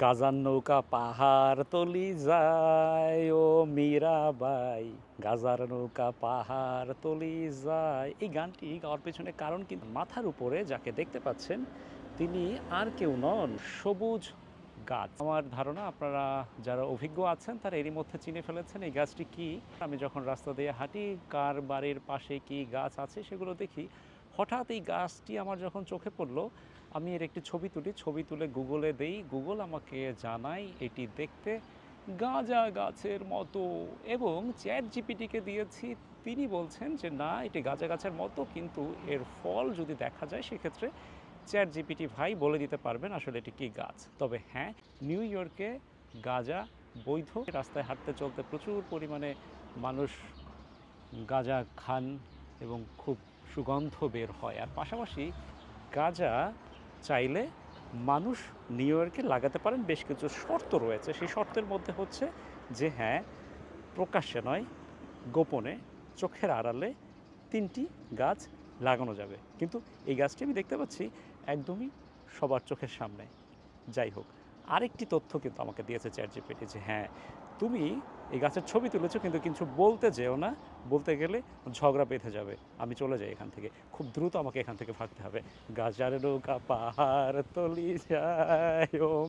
গাজার নৌকা পাহাড় তলি যায় ও মীরাবাই, গাজার নৌকা পাহাড় তলি যায়। এই গানটি গাওয়ার পেছনে কারণ কিন্তু মাথার উপরে যাকে দেখতে পাচ্ছেন তিনি আর কেউ নন, সবুজ গাছ। আমার ধারণা আপনারা যারা অভিজ্ঞ আছেন তারা এরই মধ্যে চিনে ফেলেছেন এই গাছটি কি। আমি যখন রাস্তা দিয়ে হাঁটি, কার বাড়ির পাশে কি গাছ আছে সেগুলো দেখি, হঠাৎ এই গাছটি আমার যখন চোখে পড়লো, আমি এর একটি ছবি তুলি, ছবি তুলে গুগলে দেই, গুগল আমাকে জানাই এটি দেখতে গাঁজা গাছের মতো। এবং চ্যাট জিপিটিকে দিয়েছি, তিনি বলছেন যে না, এটি গাঁজা গাছের মতো, কিন্তু এর ফল যদি দেখা যায় সেক্ষেত্রে চ্যাট জিপিটি ভাই বলে দিতে পারবেন আসলে এটি কী গাছ। তবে হ্যাঁ, নিউ ইয়র্কে গাঁজা বৈধ। রাস্তায় হাঁটতে চলতে প্রচুর পরিমাণে মানুষ গাঁজা খান এবং খুব সুগন্ধ বের হয়। আর পাশাপাশি গাঁজা চাইলে মানুষ নিউ ইয়র্কে লাগাতে পারেন, বেশ কিছু শর্ত রয়েছে। সেই শর্তের মধ্যে হচ্ছে যে হ্যাঁ, প্রকাশ্যে নয়, গোপনে, চোখের আড়ালে ৩টি গাছ লাগানো যাবে। কিন্তু এই গাছটি আমি দেখতে পাচ্ছি একদমই সবার চোখের সামনে। যাই হোক, আরেকটি তথ্য কিন্তু আমাকে দিয়েছে চ্যাট জিপিটি যে হ্যাঁ, তুমি এই গাছের ছবি তুলেছো কিন্তু কিছু বলতে যেও না, বলতে গেলে ঝগড়া বেঁধে যাবে। আমি চলে যাই এখান থেকে, খুব দ্রুত আমাকে এখান থেকে ভাগতে হবে। গাজার নৌকা পাহাড় তলি যায় ও